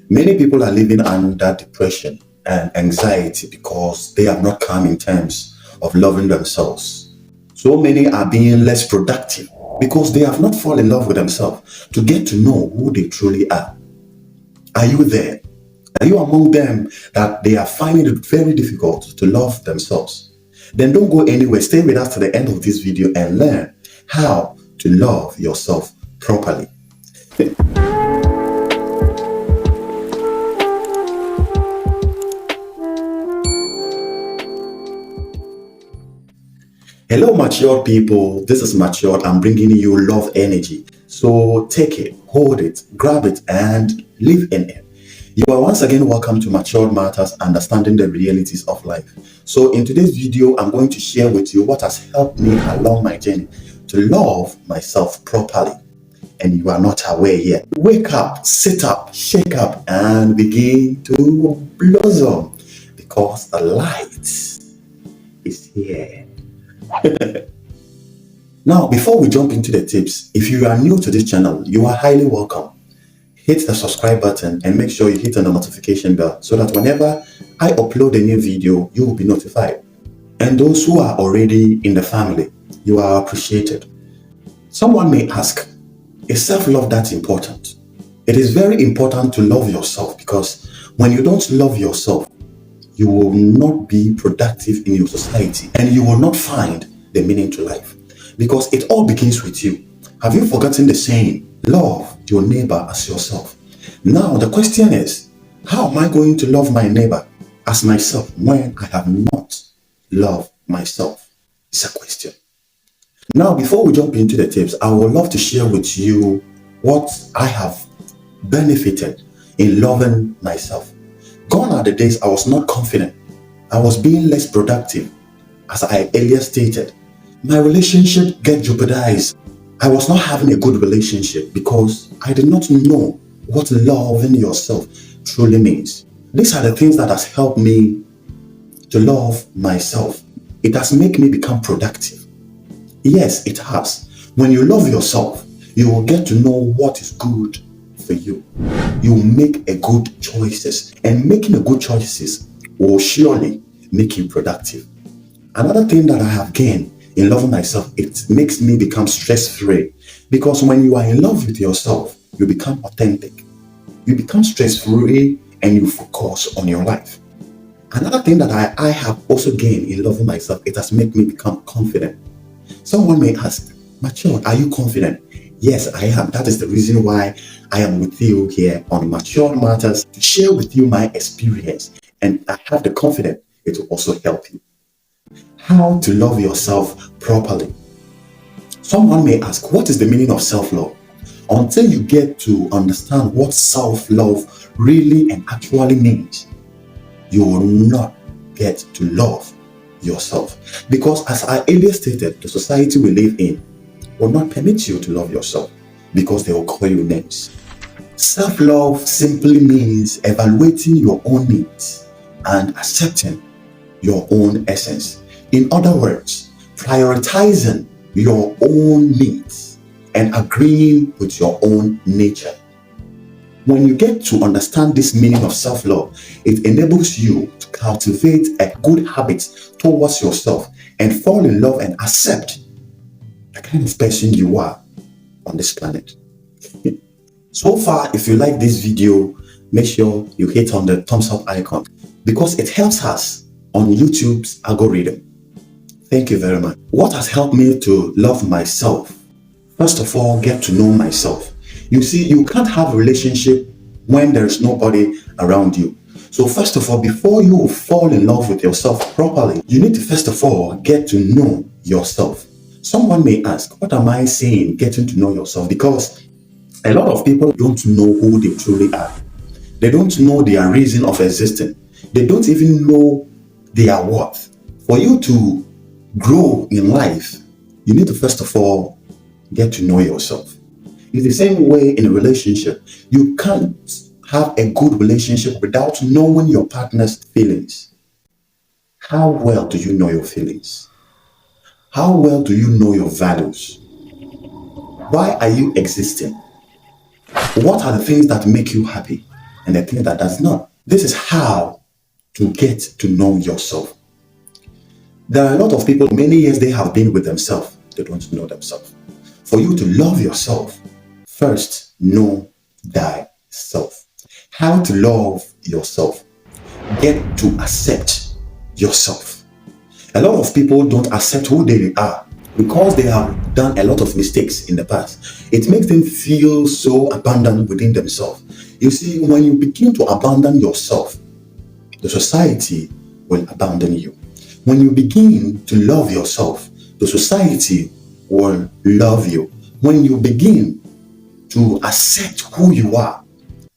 Many people are living under depression and anxiety because they have not come in terms of loving themselves. So many are being less productive because they have not fallen in love with themselves to get to know who they truly are. Are you there? Are you among them that they are finding it very difficult to love themselves? Then don't go anywhere. Stay with us to the end of this video and learn how to love yourself properly. Hello, mature people. This is Matured. I'm bringing you love energy. So take it, hold it, grab it, and live in it. You are once again welcome to Matured Matters, understanding the realities of life. So in today's video, I'm going to share with you what has helped me along my journey to love myself properly. And you are not aware yet. Wake up, sit up, shake up, and begin to blossom because the light is here. Now, before we jump into the tips, if you are new to this channel, you are highly welcome. Hit the subscribe button and make sure you hit on the notification bell so that whenever I upload a new video, you will be notified. And those who are already in the family, you are appreciated. Someone may ask, is self-love that important? It is very important to love yourself because when you don't love yourself, you will not be productive in your society and you will not find the meaning to life because it all begins with you. Have you forgotten the saying, love your neighbor as yourself? Now the question is, how am I going to love my neighbor as myself when I have not loved myself? It's a question. Now, before we jump into the tips, I would love to share with you what I have benefited in loving myself. Gone are the days I was not confident. I was being less productive. As I earlier stated, my relationship get jeopardized. I was not having a good relationship because I did not know what loving yourself truly means. These are the things that has helped me to love myself. It has made me become productive. Yes, it has. When you love yourself, you will get to know what is good for you. You will make a good choices, and making a good choices will surely make you productive. Another thing that I have gained in loving myself, it makes me become stress-free because when you are in love with yourself, you become authentic. You become stress-free and you focus on your life. Another thing that I have also gained in loving myself, it has made me become confident. Someone may ask, Matured, are you confident? Yes, I am. That is the reason why I am with you here on Matured Matters to share with you my experience. And I have the confidence it will also help you. How to love yourself properly. Someone may ask, what is the meaning of self-love? Until you get to understand what self-love really and actually means, you will not get to love yourself. Because as I earlier stated, the society we live in will not permit you to love yourself because they will call you names. Self-love simply means evaluating your own needs and accepting your own essence. In other words, prioritizing your own needs and agreeing with your own nature. When you get to understand this meaning of self-love, it enables you to cultivate a good habit towards yourself and fall in love and accept the kind of person you are on this planet. So far, if you like this video, make sure you hit on the thumbs up icon because it helps us on YouTube's algorithm. Thank you very much. What has helped me to love myself? First of all, get to know myself. You see, you can't have a relationship when there is nobody around you. So first of all, before you fall in love with yourself properly, you need to first of all get to know yourself. Someone may ask, what am I saying, getting to know yourself? Because a lot of people don't know who they truly are. They don't know their reason of existing. They don't even know their worth. For you to grow in life, you need to first of all get to know yourself. It's the same way in a relationship. You can't have a good relationship without knowing your partner's feelings. How well do you know your feelings? How well do you know your values? Why are you existing? What are the things that make you happy? and the thing that does not. This is how to get to know yourself. There are a lot of people, many years they have been with themselves, they don't know themselves. For you to love yourself, first know thyself. How to love yourself? Get to accept yourself. A lot of people don't accept who they are because they have done a lot of mistakes in the past. It makes them feel so abandoned within themselves. You see, when you begin to abandon yourself, the society will abandon you. When you begin to love yourself, the society will love you. When you begin to accept who you are,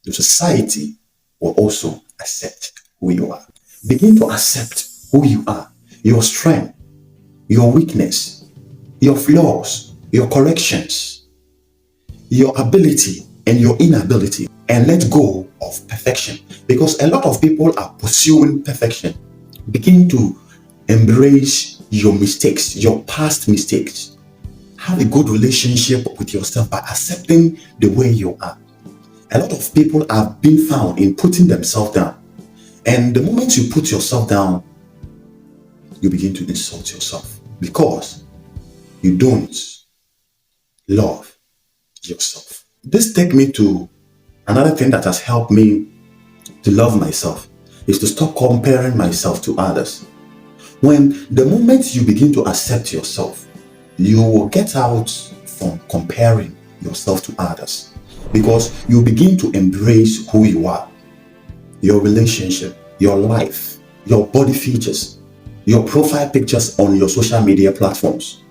the society will also accept who you are. Begin to accept who you are, your strength, your weakness, your flaws, your corrections, your ability and your inability, and let go of perfection. Because a lot of people are pursuing perfection. Begin to embrace your mistakes, your past mistakes. Have a good relationship with yourself by accepting the way you are. A lot of people have been found in putting themselves down. And the moment you put yourself down, you begin to insult yourself because you don't love yourself. This takes me to another thing that has helped me to love myself is to stop comparing myself to others. When the moment you begin to accept yourself, you will get out from comparing yourself to others because you begin to embrace who you are, your relationship, your life, your body features, your profile pictures on your social media platforms.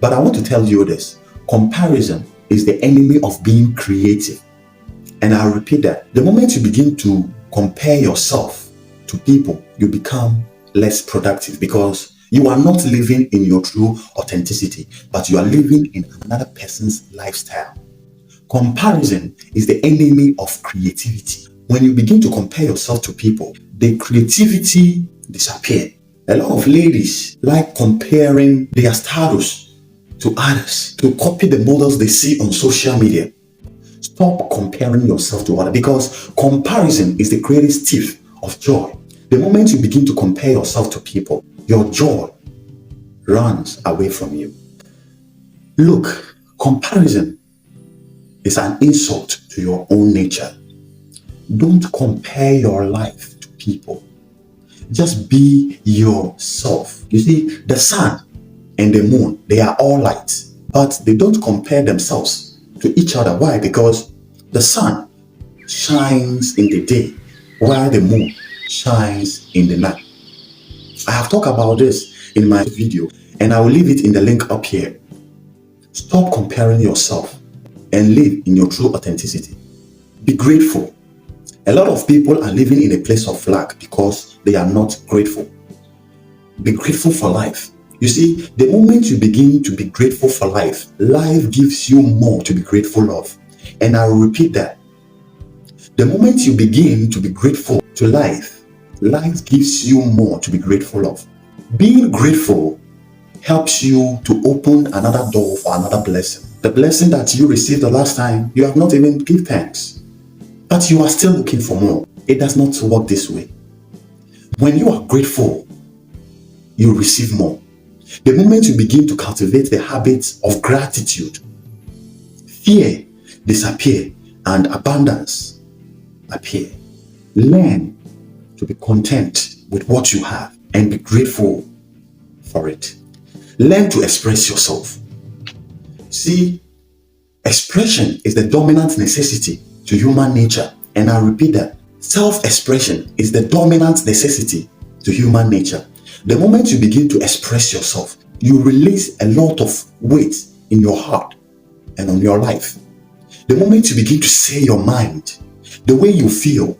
But I want to tell you this, comparison is the enemy of being creative. And I'll repeat that. The moment you begin to compare yourself to people, you become less productive because you are not living in your true authenticity, but you are living in another person's lifestyle. Comparison is the enemy of creativity. When you begin to compare yourself to people, the creativity disappears. A lot of ladies like comparing their status to others, to copy the models they see on social media. Stop comparing yourself to others because comparison is the greatest thief of joy. The moment you begin to compare yourself to people, your joy runs away from you. Look, comparison is an insult to your own nature. Don't compare your life to people. Just be yourself. You see, the sun and the moon, they are all light, but they don't compare themselves to each other. Why? Because the sun shines in the day while the moon shines in the night. I have talked about this in my video and I will leave it in the link up here. Stop comparing yourself and live in your true authenticity. Be grateful. A lot of people are living in a place of lack because they are not grateful. Be grateful for life. You see, the moment you begin to be grateful for life, life gives you more to be grateful of. And I will repeat that. The moment you begin to be grateful to life, life gives you more to be grateful of. Being grateful helps you to open another door for another blessing. The blessing that you received the last time, you have not even given thanks. But you are still looking for more. It does not work this way. When you are grateful, you receive more. The moment you begin to cultivate the habits of gratitude, fear disappears and abundance appears. Learn to be content with what you have and be grateful for it. Learn to express yourself. See, expression is the dominant necessity to human nature. And I repeat that. Self-expression is the dominant necessity to human nature. The moment you begin to express yourself, you release a lot of weight in your heart and on your life. The moment you begin to say your mind, the way you feel,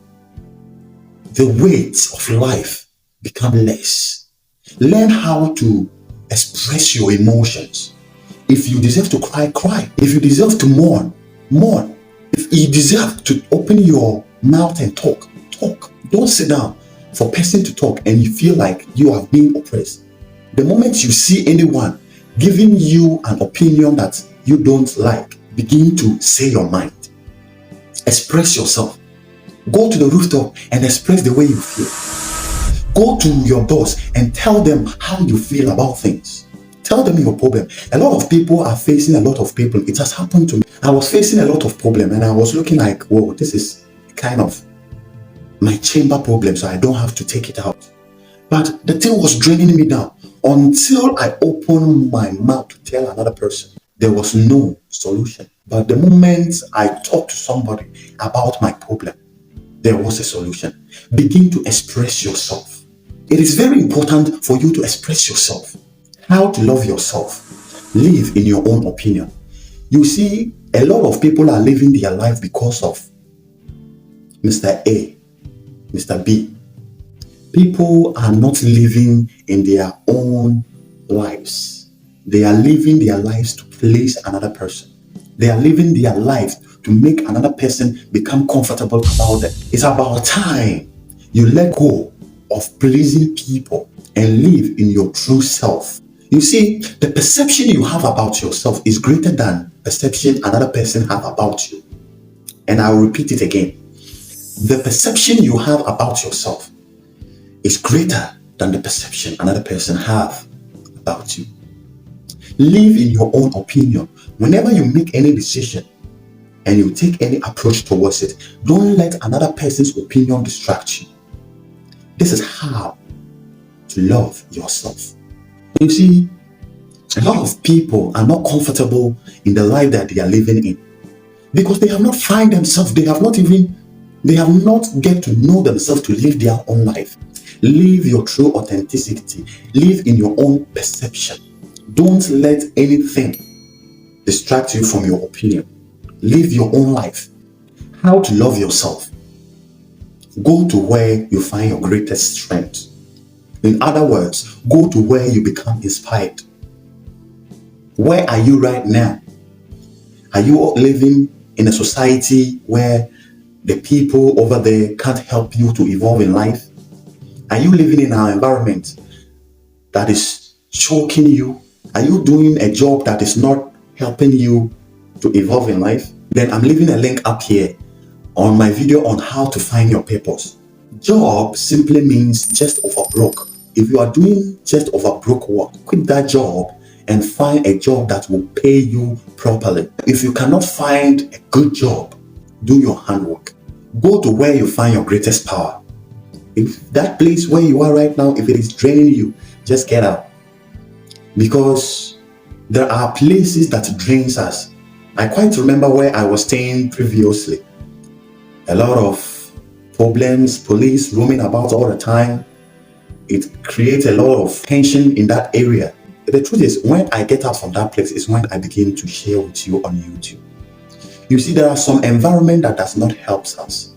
the weight of life becomes less. Learn how to express your emotions. If you deserve to cry, cry. If you deserve to mourn, mourn. If you deserve to open your mouth and talk, talk. Don't sit down for a person to talk and you feel like you are being oppressed. The moment you see anyone giving you an opinion that you don't like, begin to say your mind. Express yourself. Go to the rooftop and express the way you feel. Go to your boss and tell them how you feel about things. Tell them your problem. A lot of people are facing a lot of people. It has happened to me. I was facing a lot of problem and I was looking like, whoa, this is kind of my chamber problem, so I don't have to take it out. But the thing was draining me down until I opened my mouth to tell another person. There was no solution. But the moment I talked to somebody about my problem, there was a solution. Begin to express yourself. It is very important for you to express yourself. How to love yourself. Live in your own opinion. You see, a lot of people are living their life because of Mr. A, Mr. B. People are not living in their own lives. They are living their lives to please another person. They are living their life to make another person become comfortable about them. It's about time you let go of pleasing people and live in your true self. You see, the perception you have about yourself is greater than perception another person have about you. And I'll repeat it again. The perception you have about yourself is greater than the perception another person have about you. Live in your own opinion. Whenever you make any decision and you take any approach towards it, don't let another person's opinion distract you. This is how to love yourself. You see, a lot of people are not comfortable in the life that they are living in because they have not found themselves. They have not get to know themselves to live their own life. Live your true authenticity. Live in your own perception. Don't let anything distract you from your opinion. Live your own life. How to love yourself. Go to where you find your greatest strength. In other words, go to where you become inspired. Where are you right now? Are you living in a society where the people over there can't help you to evolve in life? Are you living in an environment that is choking you? Are you doing a job that is not helping you to evolve in life? Then I'm leaving a link up here on my video on how to find your purpose. Job simply means just over broke. If you are doing just over broke work, quit that job and find a job that will pay you properly. If you cannot find a good job, do your handwork. Go to where you find your greatest power. If that place where you are right now, if it is draining you, just get out. Because there are places that drains us. I quite remember where I was staying previously. A lot of problems, police roaming about all the time. It creates a lot of tension in that area. The truth is, when I get out from that place is when I begin to share with you on YouTube. You see, there are some environment that does not help us.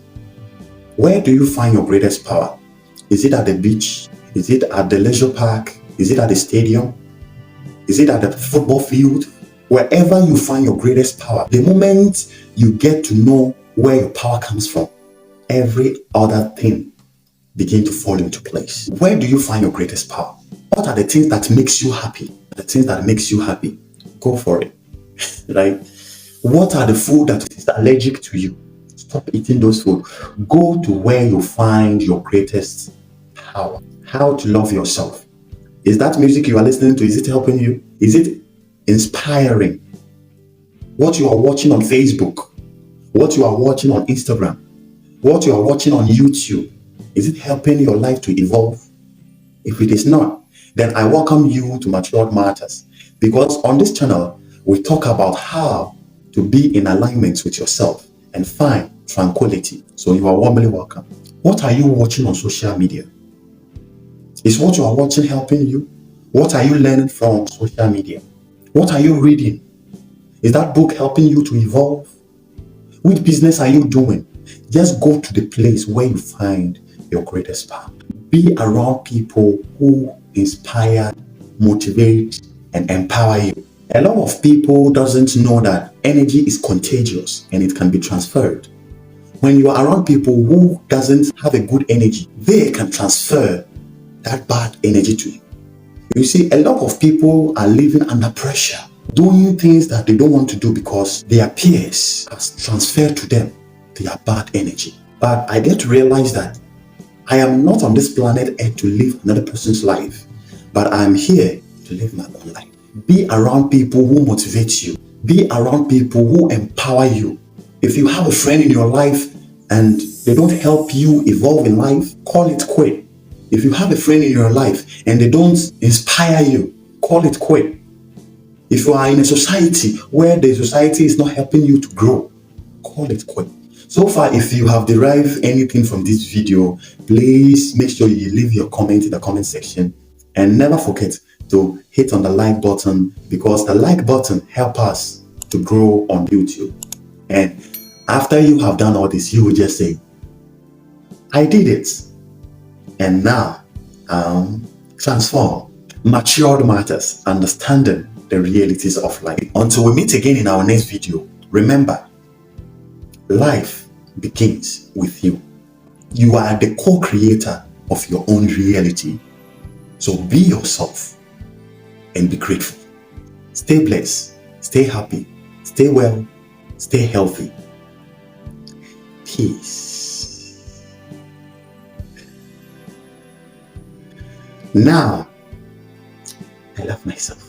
Where do you find your greatest power? Is it at the beach? Is it at the leisure park? Is it at the stadium? Is it at the football field? Wherever you find your greatest power, the moment you get to know where your power comes from, every other thing begin to fall into place. Where do you find your greatest power? What are the things that makes you happy? The things that makes you happy, go for it. Right? What are the food that is allergic to you? Stop eating those food. Go to where you find your greatest power. How to love yourself. Is that music you are listening to, is it helping you? Is it inspiring? What you are watching on Facebook, what you are watching on Instagram, what you are watching on YouTube, is it helping your life to evolve? If it is not, then I welcome you to Matured Matters, because on this channel, we talk about how to be in alignment with yourself and find tranquility. So you are warmly welcome. What are you watching on social media? Is what you are watching helping you? What are you learning from social media? What are you reading? Is that book helping you to evolve? Which business are you doing? Just go to the place where you find your greatest power. Be around people who inspire, motivate, and empower you. A lot of people doesn't know that energy is contagious and it can be transferred. When you are around people who doesn't have a good energy, they can transfer that bad energy to you. You see, a lot of people are living under pressure, doing things that they don't want to do because their peers has transferred to them their bad energy. But I get to realize that I am not on this planet Earth to live another person's life, but I'm here to live my own life. Be around people who motivate you. Be around people who empower you. If you have a friend in your life and they don't help you evolve in life, call it quit. If you have a friend in your life and they don't inspire you, call it quit. If you are in a society where the society is not helping you to grow, call it quit. So far, if you have derived anything from this video, please make sure you leave your comment in the comment section, and never forget to hit on the like button, because the like button helps us to grow on YouTube. And after you have done all this, you will just say, I did it, and now transform. Matured matters, understanding the realities of life. Until we meet again in our next video, remember, life begins with you. You are the co-creator of your own reality. So be yourself and be grateful. Stay blessed, stay happy, stay well, stay healthy. Peace. Now, I love myself.